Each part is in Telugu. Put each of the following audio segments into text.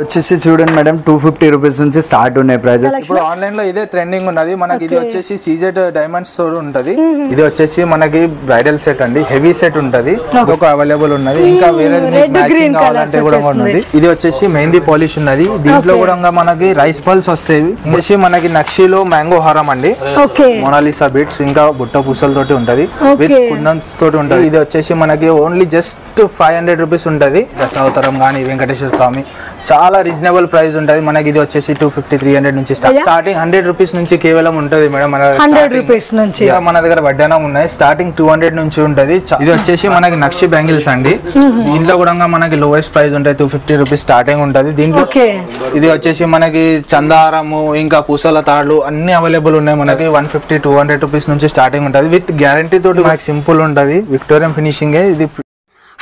వచ్చేసి చూడండి మేడం 250 రూపీస్ నుంచి స్టార్ట్ ఉన్నాయి ప్రైజెస్. ఇప్పుడు ఆన్లైన్ లో ఇదే ట్రెండింగ్ ఉన్నది మనకి. ఇది వచ్చేసి సీజెడ్ డైమండ్స్ తో ఉంటది. ఇది వచ్చేసి మనకి బ్రైడల్ సెట్ అండి, హెవీ సెట్ ఉంటది, ఒక అవైలబుల్ ఉన్నది. ఇంకా వేరే మ్యాచింగ్ కావాలంటే కూడా ఉన్నది. ఇది వచ్చేసి మెహందీ పాలిష్ ఉన్నది. దీంట్లో కూడా మనకి రైస్ పల్స్ వస్తాయి. వచ్చేసి మనకి నక్షిలో మ్యాంగో హారం అండి, మోనాలిసా బీట్స్, ఇంకా బుట్ట పూసల తోటి ఉంటది, విత్ కుందన్స్ తోటి ఉంటది. ఇది వచ్చేసి మనకి ఓన్లీ జస్ట్ 500 రూపీస్ ఉంటది. దశావతారం గానీ వెంకటేశ్వర స్వామి చాలా రీజనబుల్ ప్రైస్ ఉంటది మనకి. ఇది వచ్చేసి 250-300 నుంచి స్టార్టింగ్ 100 రూపీస్ నుంచి కేవలం ఉంటది మేడం. మన 100 రూపీస్ నుంచి మన దగ్గర వడ్డానం ఉన్నాయి, స్టార్టింగ్ 200 నుంచి ఉంటది. ఇది వచ్చేసి మనకి నక్షి బ్యాంగిల్స్ అండి. దీంట్లో కూడా మనకి లోయెస్ట్ ప్రైస్ ఉంటది, 250 రూపీస్ స్టార్టింగ్ ఉంటది. దీంట్లో ఇది వచ్చేసి మనకి చందారము, ఇంకా పూసల తాళ్ళు అన్ని అవైలబుల్ ఉన్నాయి మనకి. 150-200 రూపీస్ నుంచి స్టార్టింగ్ ఉంటది. విత్ గ్యారంటీ తోటి మనకి సింపుల్ ఉంటది, విక్టోరియన్ ఫినిషింగ్. ఇది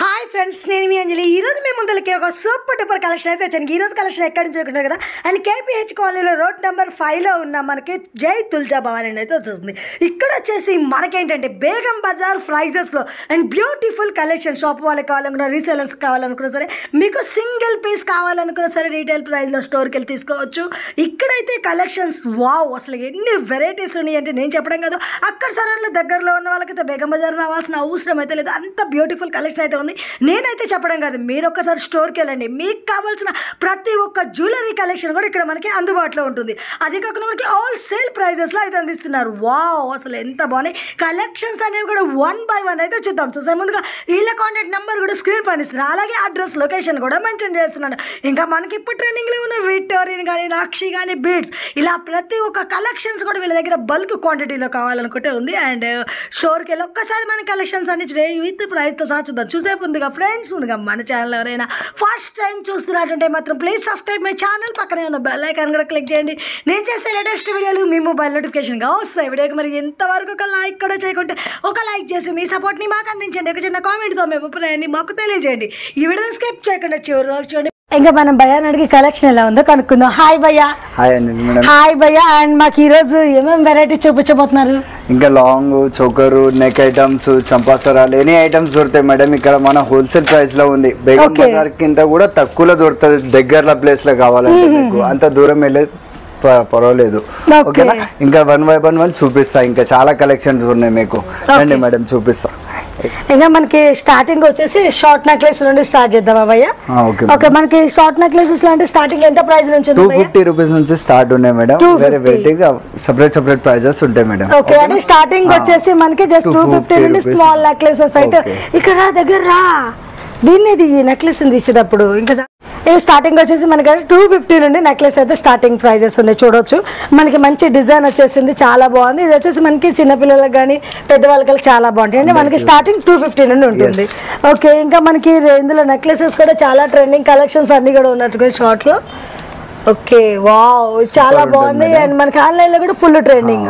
హాయ్ ఫ్రెండ్స్, నేను మీ అంజలి. ఈరోజు మేము ముందరికి ఒక సూపర్ టూపర్ కలెక్షన్ అయితే వచ్చాను. ఈరోజు కలెక్షన్ ఎక్కడి నుంచి అనుకుంటారు కదా, అండ్ కేపీహెచ్ కాలనీలో రోడ్ నెంబర్ 5లో ఉన్న మనకి జై తుల్జా భవాని అయితే వచ్చేస్తుంది. ఇక్కడ వచ్చేసి మనకేంటంటే బేగం బజార్ ప్రైజెస్లో అండ్ బ్యూటిఫుల్ కలెక్షన్. షాప్ వాళ్ళకి కావాలనుకున్న, రీసేలర్స్ కావాలనుకున్నా సరే, మీకు సింగిల్ పీస్ కావాలనుకున్నా సరే రీటైల్ ప్రైస్లో స్టోర్కి వెళ్ళి తీసుకోవచ్చు. ఇక్కడైతే కలెక్షన్స్ వావ్, అసలు ఎన్ని వెరైటీస్ ఉన్నాయి అంటే నేను చెప్పడం కాదు. అక్కడ సరే దగ్గరలో ఉన్న వాళ్ళకైతే బేగం బజార్ రావాల్సిన అవసరం అయితే లేదు, అంత బ్యూటిఫుల్ కలెక్షన్ అయితే ఉంది. నేనైతే చెప్పడం కాదు, మీరు ఒక్కసారి స్టోర్కి వెళ్ళండి, మీకు కావాల్సిన ప్రతి ఒక్క జ్యువెలరీ కలెక్షన్ కూడా ఇక్కడ మనకి అందుబాటులో ఉంటుంది. అది కాకుండా మనకి ఆల్ సేల్ ప్రైజెస్లో అయితే అందిస్తున్నారు. వావ్, అసలు ఎంత బాగున్నాయి కలెక్షన్స్ అనేవి కూడా 1 by 1 అయితే చూద్దాం. చూసే ముందుగా వీళ్ళ కాంటాక్ట్ నెంబర్ కూడా స్క్రీన్ పైన ఇస్తున్నారు, అలాగే అడ్రస్ లొకేషన్ కూడా మెన్షన్ చేస్తున్నాను. ఇంకా మనకి ఇప్పుడు ట్రెండింగ్లో ఉన్న విక్టోరియన్ కానీ, నాక్షి కానీ, బీడ్స్, ఇలా ప్రతి ఒక్క కలెక్షన్స్ కూడా వీళ్ళ దగ్గర బల్క్ క్వాంటిటీలో కావాలనుకుంటే ఉంది. అండ్ స్టోర్కి వెళ్ళి ఒక్కసారి మన కలెక్షన్స్ అన్ని విత్ ప్రైస్తో సహా చూద్దాం. చూసే ముందుగా ఫ్రెండ్స్, ముందుగా మన ఛానల్ ఎవరైనా ఫస్ట్ టైం చూస్తున్నట్టుంటే మాత్రం ప్లీజ్ సబ్స్క్రైబ్ మై ఛానల్, పక్కనే ఉన్న బెల్ ఐకాన్ కూడా క్లిక్ చేయండి. నేను చేసే లేటెస్ట్ వీడియోలు మీ మొబైల్ నోటిఫికేషన్గా వస్తాయి. వీడియోకి మరి ఎంతవరకు ఒక లైక్ కూడా చేయకుంటే ఒక లైక్ చేసి మీ సపోర్ట్ని మాకు అందించండి. ఒక చిన్న కామెంట్తో మీ అభిప్రాయాన్ని మాకు తెలియజేయండి. ఈ వీడియోని స్కిప్ చేయకుండా చివరి వరకు చూడండి. ఇంకా మనం భయాన్ని అడిగి కలెక్షన్ ఎలా ఉందో కనుక్కుందాం. హాయ్ భయ్యా. హాయ్ భయ్యా. అండ్ మాకు ఈరోజు ఏమేమి వెరైటీ చూపించబోతున్నారు? ఇంకా లాంగ్, చోకరు, నెక్ ఐటమ్స్, చంపాసరాలు, ఎనీ ఐటమ్స్ దొరుకుతాయి మేడం. ఇక్కడ మన హోల్సేల్ ప్రైస్ లో ఉంది. బేగం బజార్ కింద కూడా తక్కువలో దొరుకుతుంది. దగ్గరలో ప్లేస్ లో కావాలంటే మీకు అంత దూరం వెళ్ళే పర్వాలేదు. ఓకేనా? ఇంకా 1 by 1 చూపిస్తా. ఇంకా చాలా కలెక్షన్స్ ఉన్నాయి మీకు. రండి మేడం చూపిస్తా. ఇంకా మనకి స్టార్టింగ్ వచ్చేసి షార్ట్ నెక్లెస్ నుండి స్టార్ట్ చేద్దాం భయ్యా. ఓకే, మనకి షార్ట్ నెక్లెసెస్ అంటే స్టార్టింగ్ ఎంత ప్రైస్ నుంచి? 250 రూపీస్ నుంచి స్టార్ట్ ఉన్నాయి మేడం. వేరే వెరైటీగా సెపరేట్ ప్రైజెస్ ఉంటాయి మేడం. ఓకే, అంటే స్టార్టింగ్ వచ్చేసి మనకి జస్ట్ 250 నుండి స్మాల్ నెక్లెసెస్ అయితే. ఇక్కడ దగ్గర దీన్ని నెక్లెస్ తీసేటప్పుడు ఇంకా స్టార్టింగ్ వచ్చేసి మనకి 250 నుండి నెక్లెస్ అయితే స్టార్టింగ్ ప్రైజెస్ ఉన్నాయి. చూడొచ్చు, మనకి మంచి డిజైన్ వచ్చేసింది, చాలా బాగుంది. ఇది వచ్చేసి మనకి చిన్నపిల్లలకు కానీ పెద్దవాళ్ళకి చాలా బాగుంటాయి. అంటే మనకి స్టార్టింగ్ 250 నుండి ఉంటుంది. ఓకే, ఇంకా మనకి ఇందులో నెక్లెసెస్ కూడా చాలా ట్రెండింగ్ కలెక్షన్స్ అన్ని కూడా ఉన్నట్టుగా షార్ట్ లో. ఓకే, వావ్, చాలా బాగుంది. అండ్ మనకి ఆన్లైన్ లో కూడా ఫుల్ ట్రెండింగ్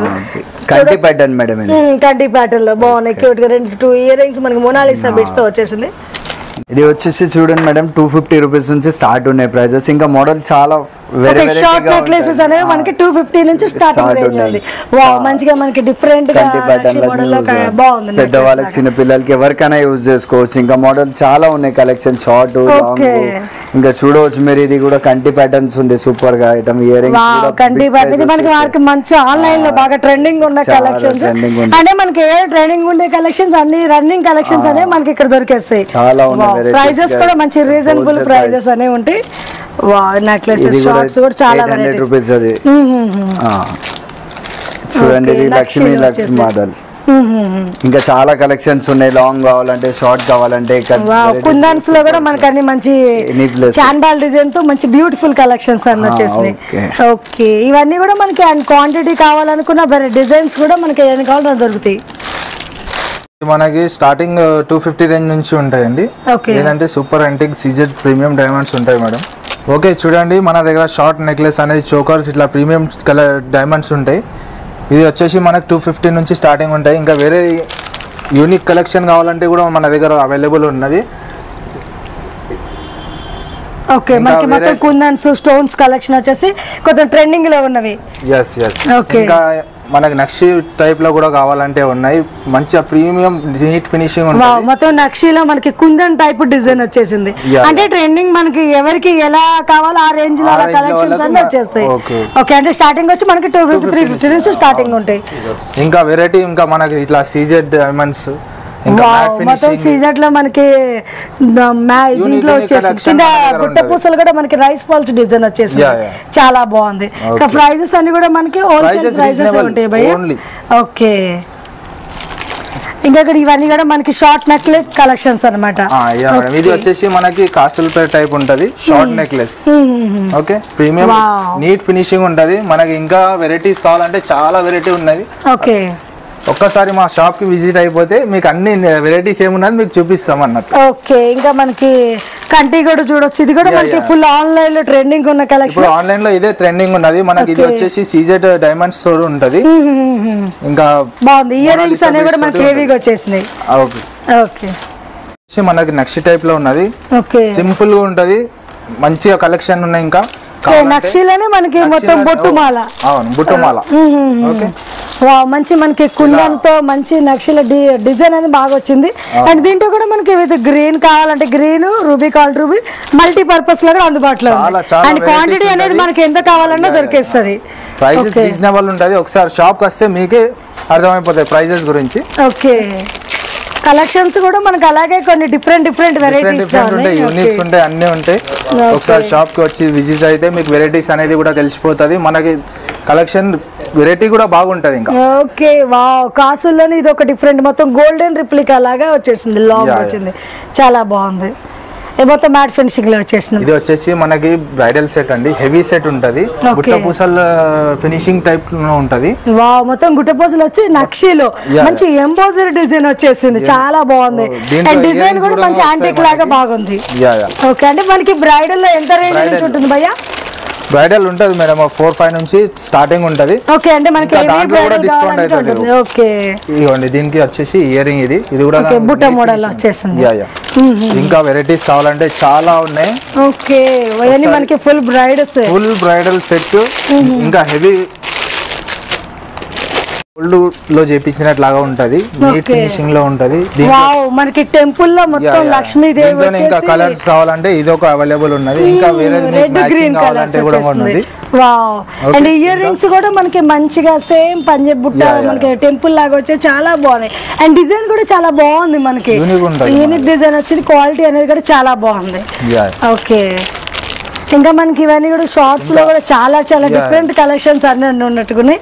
కంటి ప్యాటర్న్ మేడం. కంటి ప్యాటర్న్ లో బాగున్నాయి, క్యూట్ గా 2 ఇయర్ రింగ్స్ మనకి మోనాలిసా బిట్స్ తో వచ్చేసింది. ఇది వచ్చేసి చూడండి మేడం 250 రూపీస్ నుంచి స్టార్ట్ ఉన్నాయి ప్రైజెస్. ఇంకా మోడల్ చాలా షార్ట్ నెక్లెసెస్ అనేవి మనకి 250 నుంచి స్టార్టింగ్ ఉంది. మంచిగా మనకి డిఫరెంట్ గా బాగుంది. పెద్దవాళ్ళకి, చిన్న పిల్లలకి ఎవరికైనా యూజ్ చేసుకోవచ్చు. ఇంకా మోడల్ చాలా ఉన్నాయి కలెక్షన్, షార్ట్, లాంగ్. ఇంకా చూడవచ్చు మీరు. ఇది కూడా కంటి ప్యాటర్న్స్ ఉంది, సూపర్ గా ఐటమ్. ఇయర్ రింగ్స్ కంటి ప్యాటర్న్, ఇది మనకి మంచి ఆన్లైన్ లో బాగా ట్రెండింగ్ ఉన్న కలెక్షన్స్. అంటే మనకి ఏ ట్రెండింగ్ ఉండే కలెక్షన్స్ అన్ని రన్నింగ్ కలెక్షన్స్ అనేవి మనకి ఇక్కడ దొరికేస్తాయి. చాలా ఉన్నాయి. ప్రైజెస్ కూడా మంచి రీజనబుల్ ప్రైజెస్ అనేవి ఉంటాయి. నెక్లెసెస్, షార్ట్స్ కూడా చాలా రూపీస్. అది చూడండి, ఇది లక్ష్మీ మోడల్. ఇంకా చాలా కలెక్షన్స్ ఉన్నాయి. లాంగ్ కావాలంటే, షార్ట్ కావాలంటే. కుందన్స్ లో కూడా మనకి అన్ని మంచి చాంబాల్ డిజైన్ తో మంచి బ్యూటిఫుల్ కలెక్షన్స్ అన్ని వచ్చేసినాయి. ఓకే, ఇవన్నీ కూడా మనకి క్వాంటిటీ కావాలనుకున్న డిజైన్స్ కూడా మనకి ఎన్ని కావాలన్నా దొరుకుతాయి. మనకి స్టార్టింగ్ 250 రేంజ్ నుంచి ఉంటాయండి. లేదంటే super antique CZ premium diamonds ఉంటాయి మేడం. ఓకే, చూడండి మన దగ్గర షార్ట్ నెక్లెస్ అనేది, చోకర్స్, ఇట్లా ప్రీమియం కలర్ డైమండ్స్ ఉంటాయి. ఇది వచ్చేసి మనకు 250 నుంచి స్టార్టింగ్ ఉంటాయి. ఇంకా వేరే యూనిక్ కలెక్షన్ కావాలంటే కూడా మన దగ్గర అవైలబుల్ ఉన్నది. ఓకే, మనకి మొత్తం కుందన్స్, స్టోన్స్ కలెక్షన్ వచ్చేసి కొంచెం ట్రెండింగ్ లో ఉన్నవి. ఇంకా మనకి నక్షి టైప్ లో కూడా కావాలంటే ఉన్నాయి, మంచిగా ప్రీమియం నీట్ ఫినిషింగ్ ఉంటుంది. మొత్తం నక్షిలో మనకి కుందన్ టైప్ డిజైన్ వచ్చేసింది. అంటే ట్రెండింగ్ మనకి ఎవరికి ఎలా కావాలో ఆ రేంజ్ లో అలా కలెక్షన్స్ అన్ని వచ్చేస్తాయి. ఓకే, అంటే స్టార్టింగ్ వచ్చి మనకి 250 350 నుంచి స్టార్టింగ్ ఉంటాయి. ఇంకా వెరైటీ ఇంకా మనకి ఇట్లా సీజెడ్ డైమండ్స్, మొత్తం సీజెడ్ లో మనకి దీంట్లో వచ్చేసి కింద గుట్ట పూసలు కూడా మనకి రైస్ పల్స్ డిజైన్ వచ్చేసి చాలా బాగుంది. ఇంకా ప్రైజెస్ అన్ని కూడా మనకి హోల్సేల్ ప్రైజెస్ ఉంటాయి భయ్య. ఓకే, ఇంకా ఇక్కడ ఇవన్నీ కూడా మనకి షార్ట్ నెక్లెస్ కలెక్షన్స్ అన్నమాట. ఇది వచ్చేసి మనకి కాసులపేట టైప్ ఉంటది short necklace. Okay, premium neat finishing ఉంటది. మనకి ఇంకా వెరైటీస్ కావాలంటే చాలా వెరైటీ ఉన్నది. ఓకే, ఒక్కసారి మా షాప్ కి విజిట్ అయిపోతే మీకు అన్ని వెరైటీస్ ఏమున్నది మీకు చూపిస్తాం అన్నట్టు. ఓకే, ఇంకా మనకి కంటి కూడా చూడొచ్చు. ఇది కూడా మనకి ఫుల్ ఆన్లైన్ లో ట్రెండింగ్ ఉన్న కలెక్షన్. ఇప్పుడు ఆన్లైన్ లో ఇదే ట్రెండింగ్ ఉన్నది మనకి. ఇది వచ్చేసి సీజెడ్ డైమండ్స్ తో ఉంటది. ఇంకా బాగుంది. ఇయర్ రింగ్స్ అనేవి కూడా మనకి హెవీగా వచ్చేసినాయి. ఓకే ఓకే, మనకి నక్షి టైప్ లో ఉన్నది. ఓకే, సింపుల్ గా ఉంటది, మంచిగా కలెక్షన్ ఉన్నాయి. ఇంకా నక్షిలోనే మనకి మొత్తం బొట్టుమాల. అవును, బొట్టుమాల. ఓకే, మంచి మనకి కుందంతో మంచి నక్షల డిజైన్ అనేది బాగా వచ్చింది. అండ్ దీంట్లో కూడా మనకి గ్రీన్ కావాలంటే గ్రీన్, రూబీ కావాలంటే రూబీ, మల్టీ పర్పస్ లో కూడా అందుబాటులో ఉంది. అండ్ క్వాంటిటీ అనేది మనకి ఎంత కావాలన్నా దొరికేస్తుంది. ప్రైజెస్ రీజనబుల్ ఉంటది. ఒకసారి షాప్ కి వస్తే మీకే అర్థమైపోతాయి ప్రైజెస్ గురించి. ఓకే, కలెక్షన్స్ కూడా మనకి అలాగే కొన్ని డిఫరెంట్ వెరైటీస్ ఉంటాయి, యూనిక్స్ ఉంటాయి, అన్ని ఉంటాయి. ఒకసారి షాప్ కి వచ్చి విజిట్ అయితే మీకు వెరైటీస్ అనేది కూడా తెలిసిపోతుంది. మనకి కలెక్షన్ వెరైటీ కూడా బాగుంటది. ఇంకా ఓకే, వావ్, కాసుల్లోనే ఇది ఒక డిఫరెంట్ మొత్తం గోల్డెన్ రిప్లికా లాగా వచ్చేసింది, లాంగ్ వచ్చింది, చాలా బాగుంది. మొత్తం మ్యాట్ ఫినిషింగ్ లో వచ్చేసింది. ఇది వచ్చేసి మనకి బ్రైడల్ సెట్ అండి, హెవీ సెట్ ఉంటది. గుట్టపూసల ఫినిషింగ్ టైప్ లో ఉంటది. వావ్, మొత్తం గుట్టపూసలు వచ్చి నక్షిలో మంచి ఎంబోజర్ డిజైన్ వచ్చేసింది, చాలా బాగుంది. అండ్ డిజైన్ కూడా మంచి యాంటిక్ లాగా బాగుంది. ఓకే, అంటే మనకి బ్రైడల్ లో ఎంత రేంజ్ నుంచి ఉంటుంది భయ్యా? బ్రైడల్ ఉంటది మేడం 4-5 నుంచి స్టార్టింగ్ ఉంటది. ఓకే, అంటే మనకి డిస్కౌంట్ అవుతుంది. ఓకే, ఇదిగోండి, దీనికి వచ్చేసి ఇయర్ రింగ్, ఇది కూడా బుట్ట మోడల్ వచ్చేసింది. ఇంకా వెరైటీస్ కావాలంటే చాలా ఉన్నాయి. ఓకే, ఇవన్నీ మనకి ఫుల్ బ్రైడల్ సెట్. ఇంకా హెవీ గోల్డ్ లో చేపించినట్లాగా ఉంటది, నీట్ ఫినిషింగ్ లో ఉంటది. మనకి టెంపుల్ లో మొత్తం లక్ష్మీదేవి. ఇంకా కలర్స్ కావాలంటే ఇది ఒక అవైలబుల్ ఉన్నది. ఇంకా వేరే రెడ్ గ్రీన్ కావాలంటే కూడా ఉన్నది. వావ్, అండ్ ఇయర్ రింగ్స్ కూడా మనకి మంచిగా సేమ్ పంజాబ్ బుట్ట మనకి టెంపుల్ లాగా వచ్చి చాలా బాగున్నాయి. అండ్ డిజైన్ కూడా చాలా బాగుంది, మనకి యూనిక్ డిజైన్ వచ్చింది. క్వాలిటీ అనేది కూడా చాలా బాగుంది. ఓకే, ఇంకా మనకి ఇవన్నీ కూడా షార్ట్స్ లో కూడా చాలా డిఫరెంట్ కలెక్షన్స్ అన్ని ఉన్నట్టుకున్నాయి.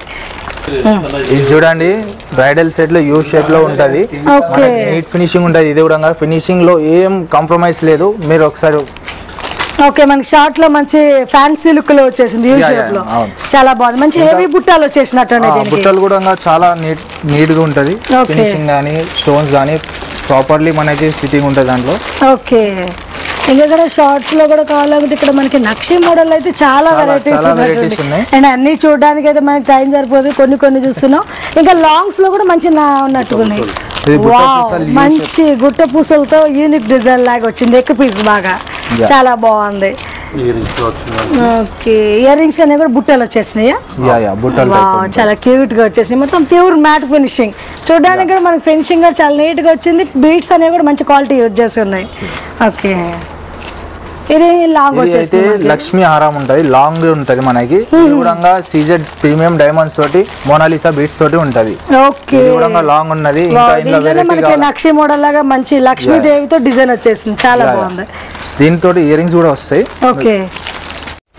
ఇది చూడండి, బ్రైడల్ సెట్ లో యూ షేప్ లో ఉంటది, నీట్ ఫినిషింగ్ ఉంటది. ఇది కూడా ఫినిషింగ్ లో ఏం కాంప్రమైజ్ లేదు. మీరు ఒకసారి ఓకే, మనకి షార్ట్ లో మంచి ఫ్యాన్సీ లుక్ లో వచ్చేసింది, యూ షేప్ లో చాలా బాగుంది. మంచి హెవీ బుట్టాలు వచ్చేసినట్టు, బుట్టలు కూడా చాలా నీట్ గా ఉంటది. ఫినిషింగ్ గానీ స్టోన్స్ గానీ ప్రాపర్లీ మనకి సిట్టింగ్ ఉంటది దాంట్లో. ఓకే, ఇంకా షార్ట్స్ లో కూడా కావాలంటే ఇక్కడ మనకి నక్షి మోడల్ అయితే చాలా వెరైటీస్ ఉన్నాయి. అండ్ అన్ని చూడడానికి అయితే మనకి టైం సరిపోదు, కొన్ని చూస్తున్నాం. ఇంకా లాంగ్స్ లో కూడా మంచి ఉన్నట్టుకున్నాయి. మంచి గుట్ట పూసలతో యూనిక్ డిజైన్ లాగా వచ్చింది, ఎక్ పీస్ బాగా చాలా బాగుంది. ఓకే, ఇయర్ రింగ్స్ అనేవి కూడా బుట్టలు వచ్చేసినాయా? చాలా క్యూట్ గా వచ్చేసినాయి. మొత్తం ప్యూర్ మ్యాట్ ఫినిషింగ్, చూడడానికి కూడా మనకి ఫినిషింగ్ కూడా చాలా నీట్ గా వచ్చింది. బీట్స్ అనేవి కూడా మంచి క్వాలిటీ యూజ్ చేసి ఉన్నాయి. ఓకే, ఇది లాంగ్ వచ్చేసి లక్ష్మీ హారం ఉంటది, లాంగ్ ఉంటది మనకి. సీజెడ్ ప్రీమియం డైమండ్స్ తోటి మోనాలిసా బీట్స్ తోటి ఉంటది. ఓకే, లాంగ్ ఉన్నది. మనకి నక్షి మోడల్ లాగా మంచి లక్ష్మీదేవితో డిజైన్ వచ్చేసింది, చాలా బాగుంది. దీంతో ఇయర్ రింగ్స్ కూడా వస్తాయి. ఓకే,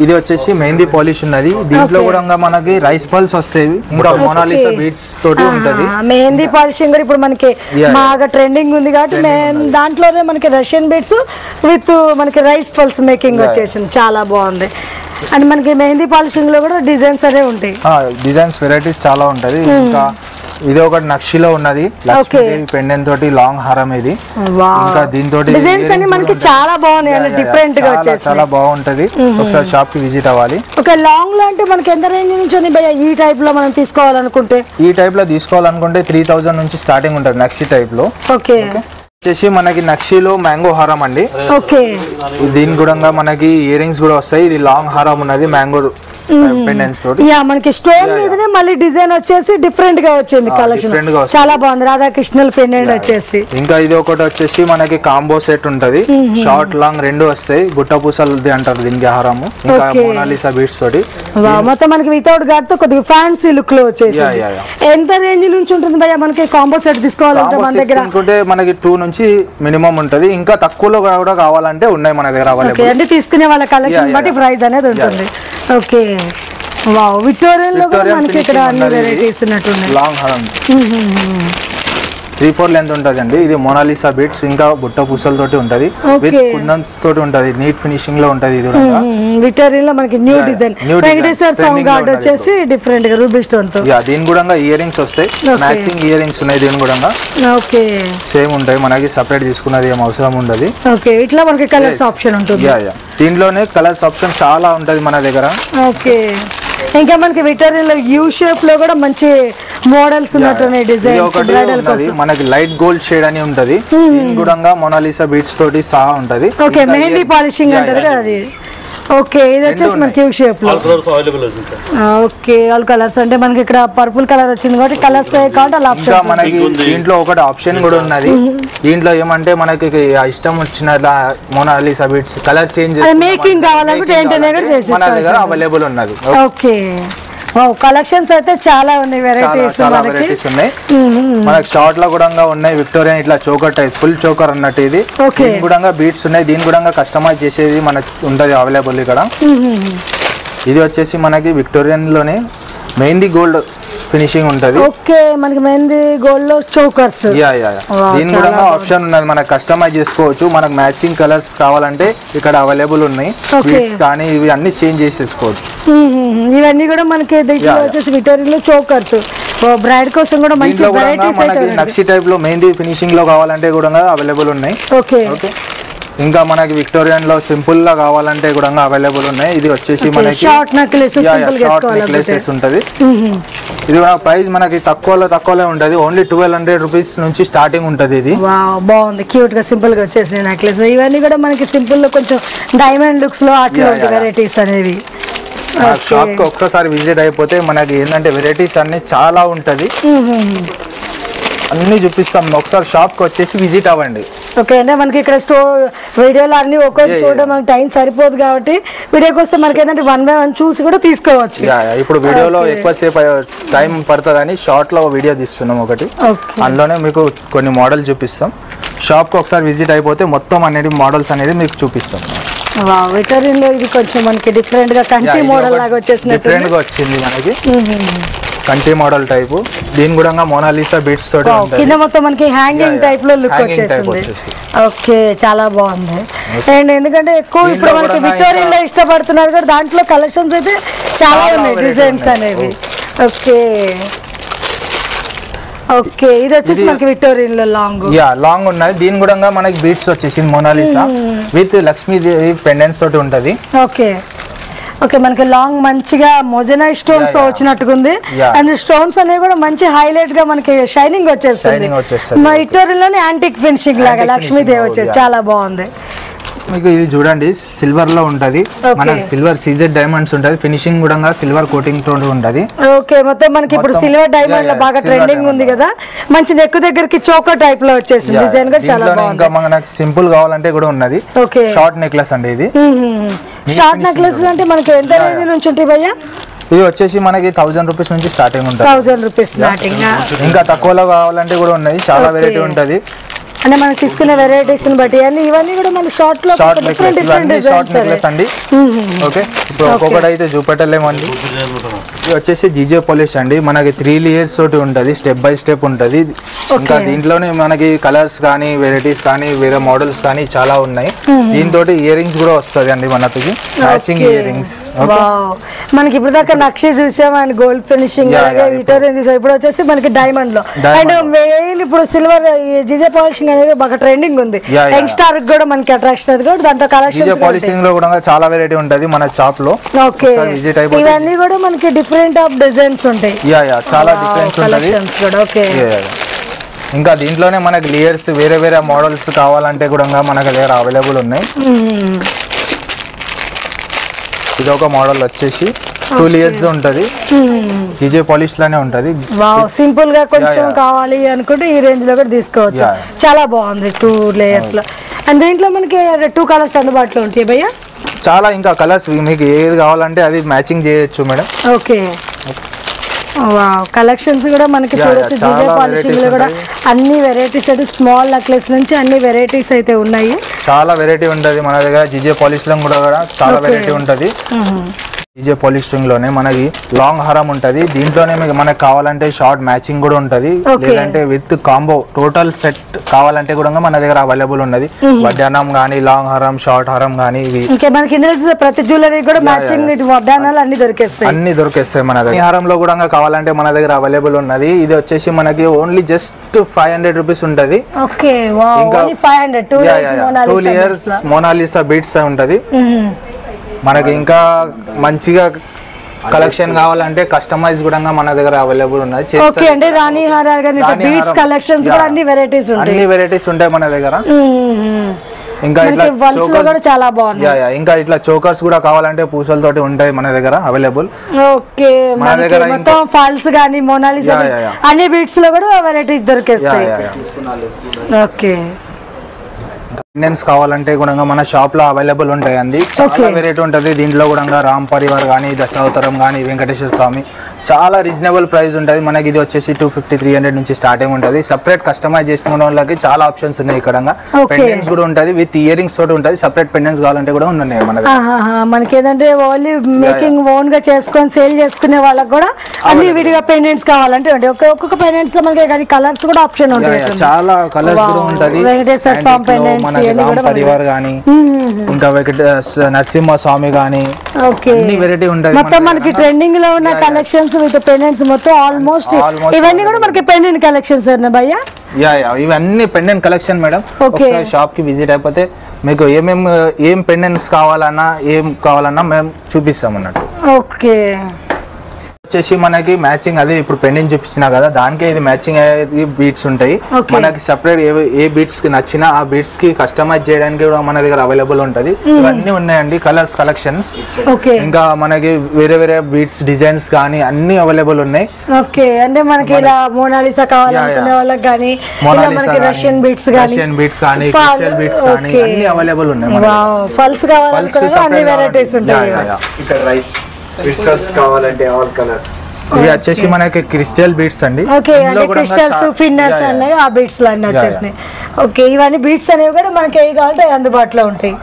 ఇది వచ్చేసి మెహందీ పాలిష్ ఉన్నది. దీంట్లో కూడా మనకి రైస్ పల్స్ వస్తాయి. ఇంకా మోనాలిసా బీట్స్ తోటి ఉంటది. మెహందీ పాలిషింగ్ కూడా ఇప్పుడు మనకి బాగా ట్రెండింగ్ ఉంది కాబట్టి దాంట్లోనే మనకి రష్యన్ బీట్స్ విత్ మనకి రైస్ పల్స్ మేకింగ్ వచ్చేసింది, చాలా బాగుంది. అండ్ మనకి మెహందీ పాలిషింగ్ లో కూడా డిజైన్స్ అనేవి ఉంటాయి. డిజైన్స్ వెరైటీస్ చాలా ఉంటది. ఇంకా ఇది ఒకటి నక్షిలో ఉన్నది, లక్ష్మీదేవి పెండెంట్ తోటి లాంగ్ హారం. ఇది ఇంకా దీంతో డిజైన్స్ అన్ని మనకి చాలా బాగున్నాయి, డిఫరెంట్ గా వచ్చేసి చాలా బాగుంటది. ఒకసారి షాప్ కి విజిట్ అవ్వాలి. ఒక లాంగ్ లో అంటే మనకి ఎంత రేంజ్ నుంచి ఉంది భయ్యా ఈ టైప్ లో మనం తీసుకోవాలనుకుంటే? ఈ టైప్ లో తీసుకోవాలనుకుంటే 3000 నుంచి స్టార్టింగ్ ఉంటది నక్షి టైప్ లో. ఓకే, వచ్చేసి మనకి నక్షిలో మ్యాంగో హారం అండి. ఓకే, దీని కూడా మనకి ఇయర్ రింగ్స్ కూడా వస్తాయి. ఇది లాంగ్ హారం ఉన్నది, మ్యాంగో పెండెంట్స్ తోటి. యా మనకి స్టోన్ మీదనే మళ్ళీ డిజైన్ వచ్చేసి డిఫరెంట్ గా వచ్చింది కలెక్షన్, చాలా బాగుంది. రాధాకృష్ణుల పెండెంట్ వచ్చేసి. ఇంకా ఇది ఒకటి వచ్చేసి మనకి కాంబో సెట్ ఉంటది, షార్ట్ లాంగ్ రెండు వస్తాయి, గుట్ట పూసలది అంటారు దీనికి హారము, ఇంకా మోనాలిసా బీడ్స్ తోటి. మొత్తం మనకి వితౌట్ గాడ్ తో కొద్దిగా ఫ్యాన్సీ లుక్ లో వచ్చేసి. ఎంత రేంజ్ నుంచి ఉంటుంది భయ్యా మనకి కాంబో సెట్ తీసుకోవాలంటే మన దగ్గర? మనకి 2 నుంచి మినిమం ఉంటది, ఇంకా తక్కువలో కూడా కావాలంటే ఉన్నాయి మన దగ్గర అవైలబుల్. అంటే తీసుకునే వాళ్ళ కలెక్షన్ బట్టి ప్రైస్ అనేది ఉంటుంది. ఓకే వావ్, విక్టోరియన్ లో కూడా మనకి ఇక్కడ అన్ని వెరైటీస్ ఉన్నట్టున్నాయి. లాంగ్ హారం 3-4 లెంత్ ఉంటది అండి. ఇది మోనాలిసా బీడ్స్, ఇంకా బుట్ట పూసలతోటి ఉంటది, విత్ కుందన్స్ తోటి ఉంటది, నీట్ ఫినిషింగ్ లో ఉంటది. ఇది విక్టోరియన్ లో మనకి న్యూ డిజైన్ వెంకటేశ్వర స్వామి గార్డ్ వచ్చేసి డిఫరెంట్ గా రూబీ స్టోన్ తో. దీని కూడా ఇయర్ రింగ్స్ వస్తాయి, మ్యాచింగ్ ఇయర్ రింగ్స్ ఉన్నాయి దీని కూడా. ఓకే సేమ్ ఉంటాయి, మనకి సెపరేట్ తీసుకున్నది ఏం అవసరం ఉండదు. ఓకే ఇట్లా మనకి కలర్స్ ఆప్షన్ ఉంటుంది. దీంట్లోనే కలర్స్ ఆప్షన్ చాలా ఉంటది మన దగ్గర. ఓకే ఇంకా మనకి విక్టోరియన్ లో యూ షేప్ లో కూడా మంచి మోడల్స్ ఉన్నట్టున్నాయి, డిజైన్స్ బ్రైడల్ కోసం. మనకి లైట్ గోల్డ్ షేడ్ అని ఉంటది, దీని కూడా మోనాలిసా బీడ్స్ తోటి సహా ఉంటది. ఓకే మెహందీ పాలిషింగ్ అంటారు కదా అది. ఓకే ఇది వచ్చేసి మనకి యూ షేప్ లో. ఓకే ఆల్ కలర్స్ అంటే మనకి ఇక్కడ పర్పుల్ కలర్ వచ్చింది కాబట్టి కలర్స్ కాబట్టి అలా ఆప్షన్. మనకి దీంట్లో ఒకటి ఆప్షన్ కూడా ఉన్నది, దీంట్లో ఏమంటే మనకి ఇష్టం వచ్చిన Mona Lisa beads colour change making కావాలంటే మన దగ్గర అవైలబుల్ ఉన్నది. ఓకే కలెక్షన్స్ అయితే చాలా ఉన్నాయి, వెరైటీస్ ఉన్నాయి. మనకి షార్ట్ లో కూడా ఉన్నాయి, విక్టోరియన్ ఇట్లా చోకర్ టైప్ ఫుల్ చోకర్ అన్నట్టు. ఇది కూడా బీట్స్ ఉన్నాయి, దీని కూడా కస్టమైజ్ చేసేది మనకి ఉంటది అవైలబుల్ ఇక్కడ. ఇది వచ్చేసి మనకి విక్టోరియన్ లోనే మెహందీ గోల్డ్ ఫినిషింగ్ ఉంటది. ఓకే మనకి మెహందీ గోల్డ్ లో చోకర్స్. దీని కూడా ఆప్షన్ ఉన్నది, మనకి కస్టమైజ్ చేసుకోవచ్చు. మనకు మ్యాచింగ్ కలర్స్ కావాలంటే ఇక్కడ అవైలబుల్ ఉన్నాయి, కానీ ఇవి అన్ని చేంజ్ చేసేసుకోవచ్చు. ఇవన్నీ కూడా మనకి వచ్చేసి విక్టోరియన్ లో చోకర్స్ బ్రైడ్ కోసం కూడా మంచి వెరైటీస్ అయితే నక్షి టైప్ లో మెహందీ ఫినిషింగ్ లో కావాలంటే కూడా అవైలబుల్ ఉన్నాయి. ఓకే ఇంకా మనకి విక్టోరియన్ లో సింపుల్ గా కావాలంటే కూడా అవైలబుల్ ఉన్నాయి. ఇది వచ్చేసి మనకి షార్ట్ నెక్లెసెస్ ఉంటది. ఇది కూడా ప్రైస్ మనకి తక్కువలో ఉంటది, ఓన్లీ 1200 రూపీస్ నుంచి స్టార్టింగ్ ఉంటది. ఇది బాగుంది, క్యూట్ గా సింపుల్ గా వచ్చేసిన నెక్లెస్. ఇవన్నీ కూడా మనకి సింపుల్ లో కొంచెం డైమండ్ లుక్స్ లో అట్లా వెరైటీస్ అనేవి. షాప్ కి ఒక్కసారి విజిట్ అయిపోతే మనకి ఏంటంటే వెరైటీస్ అన్ని చాలా ఉంటది, అన్ని చూపిస్తాం. ఒకసారి షాప్ కి వచ్చేసి విజిట్ అవ్వండి. ఓకే అంటే మనకి ఇక్కడ స్టోర్ వీడియోలో అన్ని ఒక్కొక్కటి చూడడం మనకి టైం సరిపోదు కాబట్టి వీడియోకి వస్తే మనకి ఏంటంటే 1 by 1 చూసి కూడా తీసుకోవచ్చు. ఇప్పుడు వీడియోలో ఎక్కువసేపు టైం పడుతుందని షార్ట్ లో వీడియో తీస్తున్నాం ఒకటి, అందులోనే మీకు కొన్ని మోడల్ చూపిస్తాం. షాప్ కి ఒకసారి విజిట్ అయిపోతే మొత్తం అనేది మోడల్స్ అనేది మీకు చూపిస్తాం. విక్టోరియన్ లో ఇది కొంచెం మనకి డిఫరెంట్ గా కంటి మోడల్ లాగా వచ్చేసినట్టు డిఫరెంట్ గా వచ్చింది మనకి, కంటి మోడల్ టైప్. దీని కూడా మోనాలిసా బీడ్స్ తోటి కింద మొత్తం మనకి హ్యాంగింగ్ టైప్ లో లుక్ వచ్చేసింది. ఓకే చాలా బాగుంది. అండ్ ఎందుకంటే ఎక్కువ ఇప్పుడు మనకి విక్టోరియన్ లో ఇష్టపడుతున్నారు కూడా, దాంట్లో కలెక్షన్స్ అయితే చాలా ఉన్నాయి, డిజైన్స్ అనేవి. ఓకే ఓకే ఇది వచ్చేసి మనకి విక్టోరియన్ లో లాంగ్ ఉన్నది. దీని కూడా మనకి బీడ్స్ వచ్చేసి మోనాలిసా విత్ లక్ష్మీదేవి పెండెంట్స్ తోటి ఉంటది. ఓకే ఓకే మనకి లాంగ్ మంచిగా మొజనై స్టోన్స్ తో వచ్చినట్టుగా ఉంది. అండ్ స్టోన్స్ అనేవి కూడా మంచి హైలైట్ గా మనకి షైనింగ్ వచ్చేస్తుంది. విక్టోరియన్ లోనే యాంటిక్ ఫినిషింగ్ లాగా లక్ష్మీదేవి వచ్చేసి చాలా బాగుంది. మీకు ఇది చూడండి సిల్వర్ లో ఉంటది, మనకి సిల్వర్ సీజెడ్ డైమండ్స్ ఉంటది, ఫినిషింగ్ కూడా సిల్వర్ కోటింగ్ తో ఉంటది. ఓకే మొత్తం మనకి ఇప్పుడు సిల్వర్ డైమండ్ లో బాగా ట్రెండింగ్ ఉంది కదా, మంచి నెక్ దగ్గరికి చోకర్ టైప్ లో వచ్చేసింది, డిజైన్ కూడా చాలా బాగుంది. ఇంకా మనకి సింపుల్ కావాలంటే కూడా ఉన్నది. ఓకే షార్ట్ నెక్లెస్ అండి ఇది. షార్ట్ నెక్లెస్ అంటే మనకి ఎంత రేంజ్ నుంచి ఉంటాయి భయ్యా? ఇది వచ్చేసి మనకి 1000 రూపీస్ నుంచి స్టార్టింగ్ ఉంటుంది. 1000 రూపీస్ స్టార్టింగ్. ఇంకా తక్కువలో కావాలంటే కూడా ఉన్నది, చాలా వెరైటీ ఉంటది. అంటే మనం తీసుకునే వెరైటీస్ బట్టి అన్ని ఇవన్నీ కూడా మనకి షార్ట్ లో డిఫరెంట్ డిజైన్స్ అండి. ఓకే ఇప్పుడు ఒక్కొక్కటి అయితే చూపెట్టలేమండి. ఇది వచ్చేసి జీజే పాలిష్ అండి, మనకి 3 లేయర్స్ తోటి ఉంటది, స్టెప్ బై స్టెప్ ఉంటది. ఇంకా దీంట్లోనే మనకి కలర్స్ కానీ వెరైటీస్ కానీ వేరే మోడల్స్ కానీ చాలా ఉన్నాయి. దీంతో ఇయర్ రింగ్స్ కూడా వస్తుంది అండి మనకి, మ్యాచింగ్ ఇయర్ రింగ్స్. మనకి ఇప్పుడు దాకా నక్షి చూసాం అండ్ గోల్డ్ ఫినిషింగ్, ఇప్పుడు వచ్చేసి మనకి డైమండ్ లో. అండ్ మెయిన్ ఇప్పుడు సిల్వర్ జీజే పాలిషింగ్ అనేది బాగా ట్రెండింగ్ ఉంది, యంగ్స్టర్ కూడా మనకి అట్రాక్షన్ అది కూడా. దాంట్లో కలెక్షన్స్ పాలిషింగ్ లో కూడా చాలా వెరైటీ ఉంటది మన షాప్ లో. ఓకే ఇవన్నీ కూడా మనకి డిఫరెంట్ ఆఫ్ డిజైన్స్ ఉంటాయి, చాలా డిఫరెన్స్ ఉంటది. ఓకే ఇంకా దీంట్లోనే మనకి లేయర్స్ వేరే వేరే మోడల్స్ కావాలంటే కూడా మనకి దగ్గర అవైలబుల్ ఉన్నాయి. ఇది ఒక మోడల్ వచ్చేసి 2 years ఉంటది. జీజే పాలిష్ లానే ఉంటది. వావ్, సింపుల్ గా కొంచెం కావాలి అనుకుంటే ఈ రేంజ్ లో కూడా తీసుకోవచ్చు. చాలా బాగుంది 2 layers లో. అండ్ దీంట్లో మనకి 2 కలర్స్ అందుబాటులో ఉంటాయి భయ్యా. చాలా ఇంకా కలర్స్ మీకు ఏది కావాలంటే అది మ్యాచింగ్ చేయొచ్చు మేడం. ఓకే, వావ్, కలెక్షన్స్ కూడా మనకి చూడొచ్చు. జీజే పాలిషింగ్ లో కూడా అన్ని వెరైటీస్ అయితే స్మాల్ నెక్లెస్ నుంచి అన్ని వెరైటీస్ అయితే ఉన్నాయి. చాలా వెరైటీ ఉంటది మన దగ్గర. జీజే పాలిష్ లో కూడా చాలా వెరైటీ ఉంటది. జీజే పాలిషింగ్ లోనే మనకి లాంగ్ హారం ఉంటది. దీంట్లోనే మనకి కావాలంటే షార్ట్ మ్యాచింగ్ కూడా ఉంటది, లేదంటే విత్ కాంబో టోటల్ సెట్ కావాలంటే కూడా మన దగ్గర అవైలబుల్ ఉన్నది. వడ్డానం గానీ, లాంగ్ హారం, షార్ట్ హారం గానీ, ఇవి మనకి ప్రతి జ్యువెలరీ కూడా మ్యాచింగ్ వడ్డానాలు అన్ని దొరికేస్తాయి మన దగ్గర. ఈ హారంలో కూడా కావాలంటే మన దగ్గర అవైలబుల్ ఉన్నది. ఇది వచ్చేసి మనకి ఓన్లీ జస్ట్ 500 రూపీస్ ఉంటది. ఇంకా 2 layers మోనాలిసా బీట్స్ ఉంటది మనకి. ఇంకా మంచిగా కలెక్షన్ కావాలంటే కస్టమైజ్ కూడా మన దగ్గర అవైలబుల్ ఉన్నది. రాణి అన్ని వెరైటీస్ ఉంటాయి మన దగ్గర. ఇంకా ఇట్లా చాలా బాగుంది. ఇంకా ఇట్లా చోకర్స్ కూడా కావాలంటే పూసలతోటి ఉంటాయి మన దగ్గర అవైలబుల్. ఓకే, మన దగ్గర మొత్తం ఫాల్స్ గానీ, మోనాలిసా అన్ని బీట్స్ లో కూడా వెరైటీస్ దొరికేస్తాయి. ఓకే, పెండెంట్స్ కావాలంటే కూడా మన షాప్ లో అవైలబుల్ ఉంటాయి అండి. చాలా వెరైటీ ఉంటది. దీంట్లో కూడా రామ్ పరివార్ గానీ, దశావతారం గానీ, వెంకటేశ్వర స్వామి చాలా రీజనబుల్ ప్రైస్ ఉంటది మనకి. ఇది వచ్చేసి 250-300 నుంచి స్టార్టింగ్ ఉంటది. సెపరేట్ కస్టమైజ్ చేసుకునే వాళ్ళకి చాలా ఆప్షన్స్ ఉన్నాయి ఇక్కడ. పెండెంట్స్ కూడా ఉంటది, విత్ ఇయర్ రింగ్స్ తోటి ఉంటది. సెపరేట్ పెండెంట్స్ కావాలంటే కూడా ఉన్నాయి మన దగ్గర. మనకి ఏదంటే ఓన్లీ మేకింగ్ ఓన్ గా చేసుకొని సేల్ చేసుకునే వాళ్ళకి కూడా అన్ని విడిగా పెండెంట్స్ కావాలంటే ఒక్కొక్క పెండెంట్స్ లో మనకి కలర్స్ కూడా ఆప్షన్ ఉంటాయి. చాలా కలర్స్ కూడా ఉంటది. వెంకటేశ్వర స్వామి పెండెంట్స్ పరివార్ గానీ, ఇంకా నరసింహ స్వామి గానీ, అన్ని వెరైటీ ఉంటది. మొత్తం మనకి ట్రెండింగ్ లో ఉన్న కలెక్షన్స్ విత్ పెండెంట్స్ మొత్తం ఆల్మోస్ట్ ఇవన్నీ కూడా మనకి పెండెంట్ కలెక్షన్స్ భయ్యా. ఇవన్నీ పెండెంట్ కలెక్షన్ మేడం. షాప్ కి విజిట్ అయిపోతే మీకు ఏం పెండెంట్స్ కావాలన్నా మేము చూపిస్తాం అన్నట్టు. ఓకే, వచ్చేసి మనకి మ్యాచింగ్ అదే ఇప్పుడు పెండెంట్ చూపించినా కదా, దానికే ఇది మ్యాచింగ్ అయ్యేది బీట్స్ ఉంటాయి మనకి. సెపరేట్ ఏ బీట్స్ కి నచ్చినా ఆ బీట్స్ కి కస్టమైజ్ చేయడానికి కూడా మన దగ్గర అవైలబుల్ ఉంటది. ఇవన్నీ ఉన్నాయండి కలర్స్ కలెక్షన్స్. ఇంకా మనకి వేరే వేరే బీట్స్ డిజైన్స్ కానీ అన్ని అవైలబుల్ ఉన్నాయి. ఓకే, అంటే మనకి ఇలా మోనాలిసా కావాలనుకునే వాళ్ళకి కానీ, రష్యన్ బీట్స్ కానీ, క్రిస్టల్ బీట్స్ కానీ అన్ని అవైలబుల్ ఉన్నాయి. ఫల్స్ కావాలనుకునే అన్ని వెరైటీస్ ఉంటాయి. క్రిస్టల్స్ కావాలంటే ఆల్ కలర్స్. ఇవి వచ్చేసి మనకి క్రిస్టల్ బీట్స్ అండి. ఓకే, అంటే క్రిస్టల్స్ ఫిన్నర్స్ అనేవి ఆ బీట్స్ లో అన్ని వచ్చేసినాయి. ఓకే, ఇవన్నీ బీట్స్ అనేవి కూడా మనకి ఏ కావాలంటే అందుబాటులో ఉంటాయి.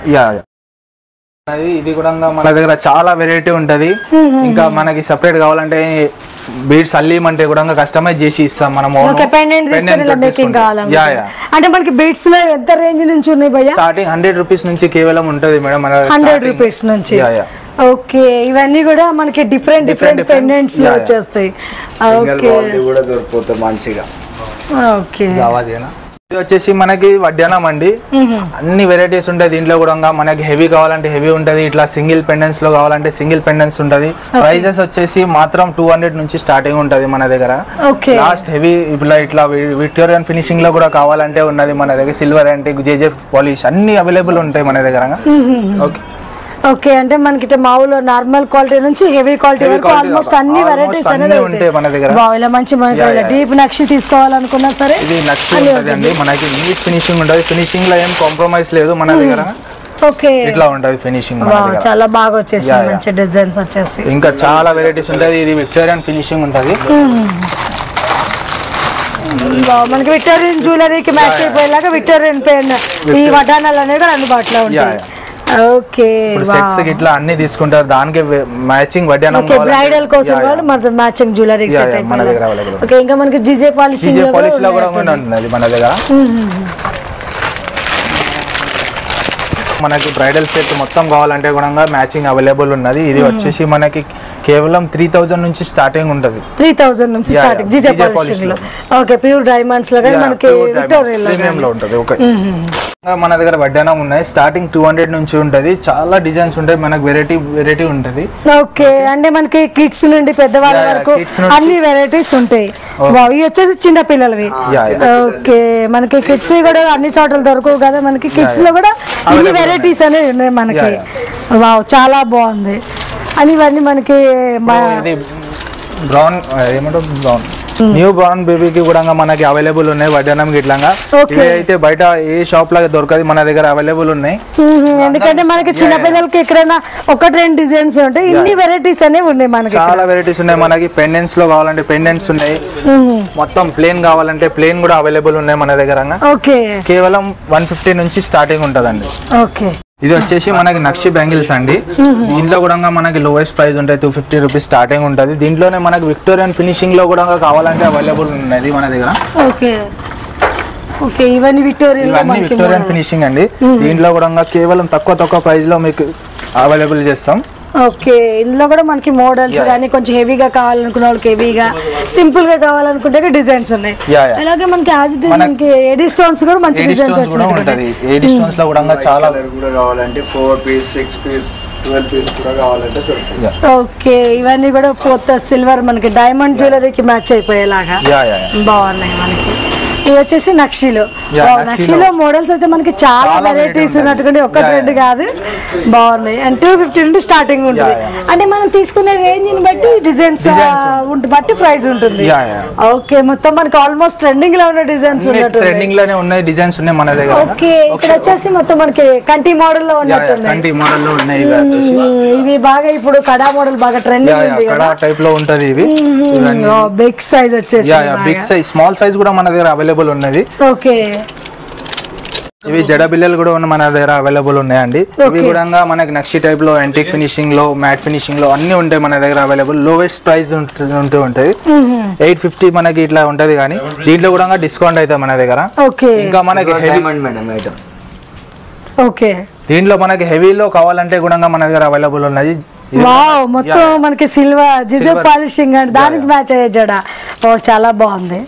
ఇది కూడా మన దగ్గర చాలా వెరైటీ ఉంటది. ఇంకా మనకి సెపరేట్ కావాలంటే బీట్స్ అల్లిమంటే కూడా కస్టమైజ్ చేసి ఇస్తాం మనం. అంటే మనకి బీట్స్ లో ఎంత రేంజ్ నుంచి ఉన్నాయి భయ్యా? స్టార్టింగ్ 100 రూపీస్ నుంచి కేవలం ఉంటది మేడం. 100 రూపీస్ నుంచి. ఓకే, ఇవన్నీ కూడా మనకి డిఫరెంట్ పెండెంట్స్ లో వచ్చేస్తాయి. ఓకే, ఇది వచ్చేసి మనకి వడ్డానం అండి. అన్ని వెరైటీస్ ఉంటాయి దీంట్లో కూడా. మనకి హెవీ కావాలంటే హెవీ ఉంటది, ఇట్లా సింగిల్ పెండెంట్స్ లో కావాలంటే సింగిల్ పెండెంట్స్ ఉంటది. ప్రైజెస్ వచ్చేసి మాత్రం 200 నుంచి స్టార్టింగ్ ఉంటది మన దగ్గర. లాస్ట్ హెవీ ఇట్లా విక్టోరియన్ ఫినిషింగ్ లో కూడా కావాలంటే ఉన్నది మన దగ్గర. సిల్వర్ యాంటిక్, జేజే పాలిష్ అన్ని అవైలబుల్ ఉంటాయి మన దగ్గర. ఓకే, ఓకే, అంటే మనకి మామూలు నార్మల్ క్వాలిటీ నుంచి హెవీ క్వాలిటీ వరకు ఆల్మోస్ట్ అన్ని వెరైటీస్ అనేది ఉంటాయి మన దగ్గర. ఇలా మంచి డీప్ నక్షి తీసుకోవాలనుకున్నా సరే ఇది నక్షి ఉంటదండి మనకి. నీట్ ఫినిషింగ్ ఉంటది. ఫినిషింగ్ లో ఏం కాంప్రమైజ్ లేదు మన దగ్గర. ఓకే, ఇట్లా ఉంటది ఫినిషింగ్. చాలా బాగా వచ్చేసి మంచి డిజైన్స్ వచ్చేసి. ఇంకా చాలా వెరైటీస్ ఉంటాయి. ఇది విక్టోరియన్ ఫినిషింగ్ ఉంటది. మనకి విక్టోరియన్ జ్యువెలరీకి మ్యాచ్ అయిపోయేలాగా విక్టోరియన్ పెన్ ఈ వడ్డానాలు అనేవి కూడా అందుబాటులో ఉంటాయి. ఓకే, సెట్స్ ఇట్లా అన్ని తీసుకుంటారు. దానికి మ్యాచింగ్ వడ్డానం బ్రైడల్ కోసం వాళ్ళు మన మ్యాచింగ్ జ్యువెలరీ సెట్ మన దగ్గర అవైలబుల్. ఓకే, ఇంకా మనకి జీజే పాలిష్ లో కూడా ఉంటుంది మన దగ్గర. మనకి బ్రైడల్ సెట్ మొత్తం కావాలంటే కూడా మ్యాచింగ్ అవైలబుల్ ఉన్నది. ఇది వచ్చేసి మనకి కేవలం 3000 నుంచి స్టార్టింగ్ ఉంటది. 3000 నుంచి స్టార్టింగ్ జీజే పాలిష్ లో. ఓకే, ప్యూర్ డైమండ్స్ లో మనకి విక్టోరియన్ లో ఉంటది. ఓకే, మన దగ్గర వడ్డానం ఉన్నాయి. స్టార్టింగ్ 200 నుంచి ఉంటది. చాలా డిజైన్స్ ఉంటాయి మనకి. వెరైటీ ఉంటది. ఓకే, అంటే మనకి కిడ్స్ నుండి పెద్దవాళ్ళ వరకు అన్ని వెరైటీస్ ఉంటాయి. ఇవి వచ్చేసి చిన్న పిల్లలవి. ఓకే, మనకి కిడ్స్ కూడా అన్ని చోట్ల దొరకవు కదా. మనకి కిడ్స్ లో కూడా ఇన్ని వెరైటీస్ అనేవి ఉన్నాయి మనకి. వావ్, చాలా బాగుంది. అని ఇవన్నీ మనకి బ్రౌన్ ఏమంటారు బ్రౌన్ న్యూ బ్రౌన్ బేబీకి కూడా మనకి అవైలబుల్ ఉన్నాయి వడ్డానం గిట్లంగా ఇవి అయితే బయట ఏ షాప్ లాగా దొరకదు మన దగ్గర అవైలబుల్ ఉన్నాయి ఎందుకంటే మనకి చిన్న పిల్లలకి ఎక్కడైనా ఒకటి రెండు డిజైన్స్ ఉంటాయి ఇన్ని వెరైటీస్ అనేవి ఉన్నాయి మనకి చాలా వెరైటీస్ ఉన్నాయి మనకి పెండెంట్స్ లో కావాలంటే పెండెంట్స్ ఉన్నాయి మొత్తం ప్లేన్ కావాలంటే ప్లేన్ కూడా అవైలబుల్ ఉన్నాయి మన దగ్గర ఓకే కేవలం 150 నుంచి స్టార్టింగ్ ఉంటదండి ఓకే ఇది వచ్చేసి మనకి నక్షి బ్యాంగిల్స్ అండి దీంట్లో కూడా మనకి లోయెస్ట్ ప్రైస్ ఉంటాయి 250 రూపీస్ స్టార్టింగ్ ఉంటుంది దీంట్లోనే మనకి విక్టోరియన్ ఫినిషింగ్ లో కూడా కావాలంటే అవైలబుల్ ఉన్నది మన దగ్గర ఓకే ఓకే ఇవన్నీ విక్టోరియన్ ఫినిషింగ్ అండి దీంట్లో కూడా కేవలం తక్కువ ప్రైస్ లో మీకు అవైలబుల్ చేస్తాం ఓకే ఇందులో కూడా మనకి మోడల్స్ కానీ కొంచెం హెవీగా కావాలనుకున్న వాళ్ళకి హెవీగా సింపుల్ గా కావాలనుకుంటే డిజైన్స్ ఉన్నాయి అలాగే మనకి ఎడీ స్టోన్స్ కూడా మంచి డిజైన్స్ వచ్చినాయి ఎడీ స్టోన్స్ లో కూడా చాలా కూడా కావాలంటే 4 పీస్ 6 పీస్ 12 పీస్ కూడా కావాలంటే దొరుకుతుంది ఓకే ఇవన్నీ కూడా కొత్త సిల్వర్ మనకి డైమండ్ జ్యువెలరీకి మ్యాచ్ అయిపోయేలాగా బాగున్నాయి మనకి ఇవి వచ్చేసి నక్షిలో మోడల్స్ అయితే మనకి చాలా వెరైటీస్ ఉన్నట్టుగా ఒకటి రెండు కాదు బాగున్నాయి అండ్ 250 నుండి స్టార్టింగ్ ఉంటుంది అంటే మనం తీసుకునే రేంజ్ ని బట్టి డిజైన్స్ బట్టి ప్రైస్ ఉంటుంది ఓకే మొత్తం మనకి ఆల్మోస్ట్ ట్రెండింగ్ లో ఉన్న డిజైన్స్ ట్రెండింగ్ లోనే ఉన్నాయి డిజైన్స్ ఉన్నాయి మన దగ్గర ఓకే ఇక్కడ వచ్చేసి మొత్తం మనకి కంటి మోడల్ లో ఉన్నాయి ఇవి బాగా ఇప్పుడు కడా మోడల్ బాగా ట్రెండింగ్ ఉంది కడా టైప్ లో ఉంటది ఇవి బిగ్ సైజ్ వచ్చేసి బిగ్ సైజ్ స్మాల్ సైజ్ కూడా మన దగ్గర అవైలబుల్ ఉన్నది ఓకే ఇవి జడ బిల్లలు కూడా మన దగ్గర అవైలబుల్ ఉన్నాయండి ఇవి కూడా మనకి నక్షి టైప్ లో యాంటిక్ ఫినిషింగ్ లో మ్యాట్ ఫినిషింగ్ లో అన్ని ఉంటాయి మన దగ్గర అవైలబుల్ లోవెస్ట్ ప్రైస్ ఉంటది 850 మనకి ఇట్లా ఉంటది కానీ దీంట్లో కూడా డిస్కౌంట్ అయితే మన దగ్గర ఇంకా మనకి ఓకే దీంట్లో మనకి హెవీలో కావాలంటే కూడా మన దగ్గర అవైలబుల్ ఉన్నది మొత్తం మనకి సిల్వర్ జిజర్ పాలిషింగ్ అంటే దానికి మ్యాచ్ అయ్యే జడ చాలా బాగుంది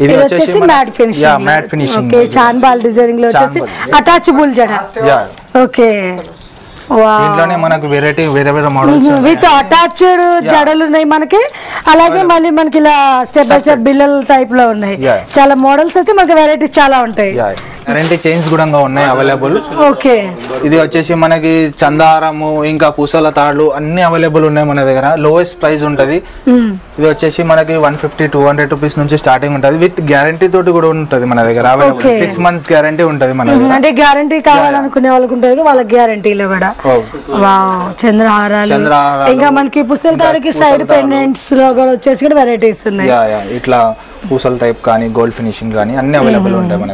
ఇది వచ్చేసి మ్యాట్ ఫినిషింగ్ ఓకే చాన్బాల్ డిజైనింగ్ లో వచ్చేసి అటాచబుల్ జడ ఓకే దీంట్లోనే మనకు వెరైటీ వేరే మోడల్స్ విత్ అటాచ్డ్ జడలు ఉన్నాయి మనకి అలాగే మళ్ళీ మనకి ఇలా స్టెప్ బై స్టెప్ బిల్లల టైప్ లో ఉన్నాయి చాలా మోడల్స్ అయితే మనకి వెరైటీస్ చాలా ఉంటాయి గ్యారంటీ చైన్స్ కూడా ఉన్నాయి అవైలబుల్ ఓకే ఇది వచ్చేసి మనకి చందారము ఇంకా పూసల తాళ్ళు అన్ని అవైలబుల్ ఉన్నాయి మన దగ్గర లోయెస్ట్ ప్రైస్ ఉంటది ఇది వచ్చేసి మనకి 150-200 రూపీస్ నుంచి స్టార్టింగ్ ఉంటది విత్ గ్యారంటీ తోటి కూడా ఉంటది మన దగ్గర అవైలబుల్ 6 months గ్యారంటీ ఉంటది మన దగ్గర అంటే గ్యారంటీ కావాలనుకునే వాళ్ళకి ఉంటుంది వాళ్ళకి గ్యారంటీలో కూడా చంద్రహారాలు ఇంకా మనకి పుస్తల తాడికి సైడ్ పెండెంట్స్ లో కూడా వచ్చేసి కూడా వెరైటీస్ ఉన్నాయి ఇట్లా పూసల టైప్ కానీ గోల్డ్ ఫినిషింగ్ కానీ అన్ని అవైలబుల్ ఉంటాయి మన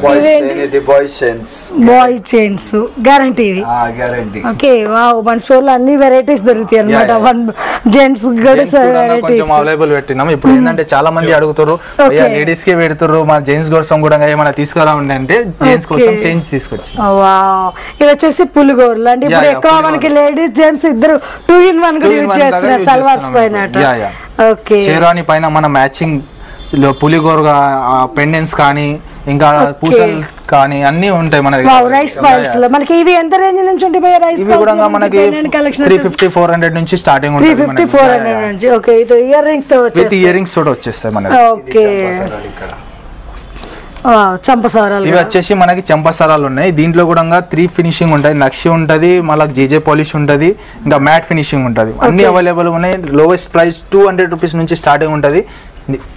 boy chains guarantee okay wow మన షోలో అన్ని వెరైటీస్ దొరుకుతాయి అన్నమాట జెంట్స్ కూడా వెరైటీస్ అవైలబుల్ పెట్టినాం ఇప్పుడు ఏంటంటే చాలా మంది అడుగుతారు లేడీస్ కి పెడుతున్నారు మా జెంట్స్ కోసం కూడా ఏమైనా తీసుకురా ఉండే అంటే జెంట్స్ కోసం చైన్స్ తీసుకొచ్చి ఇవి వచ్చేసి పులిగోర్లు అంటే ఇప్పుడు ఎక్కువ మనకి లేడీస్ జెంట్స్ ఇద్దరు 2 in 1 కూడా యూజ్ చేస్తున్నారు సల్వార్స్ పైన ఓకే షేర్వాణి పైన మన మ్యాచింగ్ పులిగోరుగా పెండెంట్స్ కానీ ఇంకా పూసలు కానీ అన్ని ఉంటాయి మన దగ్గర రైస్ బాల్స్ లో మనకి ఇవి ఎంత రేంజ్ నుంచి ఉంటాయి రైస్ ఇవి కూడా మనకి 350-400 నుంచి స్టార్టింగ్ ఉంటాయి 350-400 నుంచి ఓకే ఇది ఇయర్ రింగ్స్ తో వచ్చేస్తాయి విత్ ఇయర్ రింగ్స్ తోటి వచ్చేస్తాయి మనకి ఓకే చంపసారాలు ఇవి వచ్చేసి మనకి చంపసారాలు ఉన్నాయి దీంట్లో కూడా 3 ఫినిషింగ్ ఉంటాయి నక్షి ఉంటది మళ్ళీ జీజే పాలిష్ ఉంటది ఇంకా మ్యాట్ ఫినిషింగ్ ఉంటది అన్ని అవైలబుల్ ఉన్నాయి లోవెస్ట్ ప్రైస్ 200 రూపీస్ నుంచి స్టార్టింగ్ ఉంటది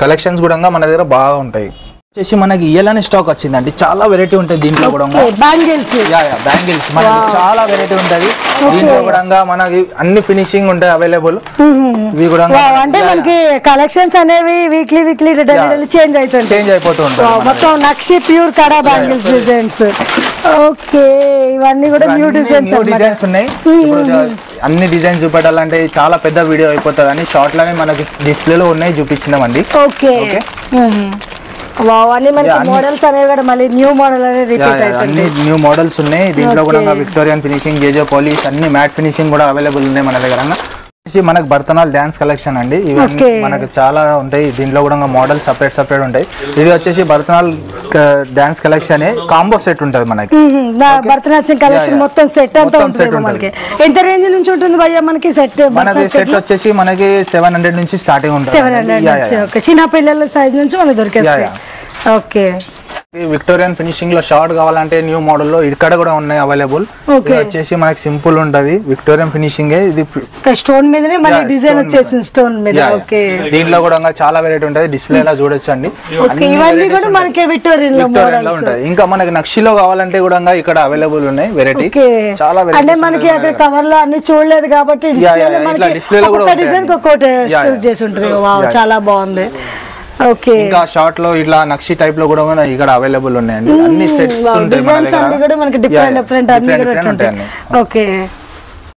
కలెక్షన్స్ కూడా మన దగ్గర బాగా ఉంటాయి వచ్చేసి మనకి ఇయర్ స్టాక్ వచ్చిందండి చాలా వెరైటీ ఉంటుంది దీంట్లో కూడా బ్యాంగిల్స్ మనకి చాలా వెరైటీ ఉంటది దీంట్లో కూడా మనకి అన్ని ఫినిషింగ్ ఉంటాయి అవైలబుల్ ఇవి కూడా అంటే మనకి కలెక్షన్స్ అనేవి వీక్లీ చేంజ్ అయిపోతూ ఉంటాయి మొత్తం నక్షి ప్యూర్ కడా బ్యాంగిల్స్ డిజైన్స్ ఓకే ఇవన్నీ కూడా న్యూ డిజైన్స్ ఉన్నాయి అన్ని డిజైన్స్ చూపెట్టాలంటే చాలా పెద్ద వీడియో అయిపోతుంది అని షార్ట్ లోనే మనకి డిస్ప్లేలో ఉన్నాయి చూపించినామండి ఓకే అన్ని మనకి మోడల్స్ అనేవి కూడా మళ్ళీ న్యూ మోడల్ అనేది రిపీట్ అవుతుంది అన్ని న్యూ మోడల్స్ ఉన్నాయి దీంట్లో కూడా విక్టోరియన్ ఫినిషింగ్ జేజే పాలిష్ అన్ని మ్యాట్ ఫినిషింగ్ కూడా అవైలబుల్ ఉన్నాయి మన దగ్గర మనకి భరతనాల్ డాన్స్ కలెక్షన్ అండి ఇవన్నీ మనకి చాలా ఉంటాయి దీంట్లో కూడా మోడల్ సపరేట్ ఉంటాయి ఇది వచ్చేసి భరతనాల్ డాన్స్ కలెక్షన్ కాంబో సెట్ ఉంటది మనకి భరతనాట్యం కలెక్షన్ మొత్తం సెట్ అంతా ఉంటుంది మనకి ఎంత రేంజ్ నుంచి ఉంటుంది భయ్యా మనకి సెట్ వచ్చేసి మనకి 700 నుంచి స్టార్టింగ్ ఉంటుంది 700 నుంచి ఓకే చిన్న పిల్లల సైజ్ నుంచి మనకి దొరికేస్తాయి ఓకే విక్టోరియన్ ఫినిషింగ్ లో షార్ట్ కావాలంటే న్యూ మోడల్ లో ఇక్కడ కూడా ఉన్నాయి అవైలబుల్. వచ్చేసి మనకి సింపుల్ ఉంటది, విక్టోరియన్ ఫినిషింగ్. ఇది స్టోన్ మీదనే మన డిజైన్ వచ్చేసింది స్టోన్ మీద. ఓకే, దీంట్లో కూడా చాలా వెరైటీ ఉంటది, డిస్ప్లే లా చూడొచ్చు అండి. ఇవన్నీ కూడా మనకి విక్టోరియన్ లో ఉంటది. ఇంకా మనకి నక్షిలో కావాలంటే కూడా ఇక్కడ అవైలబుల్ ఉన్నాయి వెరైటీ, చాలా వెరైటీ. అంటే మనకి అక్కడ కవర్ లో అన్ని చూడలేదు కాబట్టి డిస్ప్లే లో కూడా డిజైన్ ఒక్కొక్కటి చేసి ఉంటుంది. చాలా బాగుంది. ఓకే, ఇంకా షార్ట్ లో ఇట్లా నక్షి టైప్ లో కూడా ఇక్కడ అవైలబుల్ ఉన్నాయండి. అన్ని సెట్స్ ఉంటాయి మన దగ్గర. మనకి డిఫరెంట్ అన్ని ఉంటాయి. ఓకే.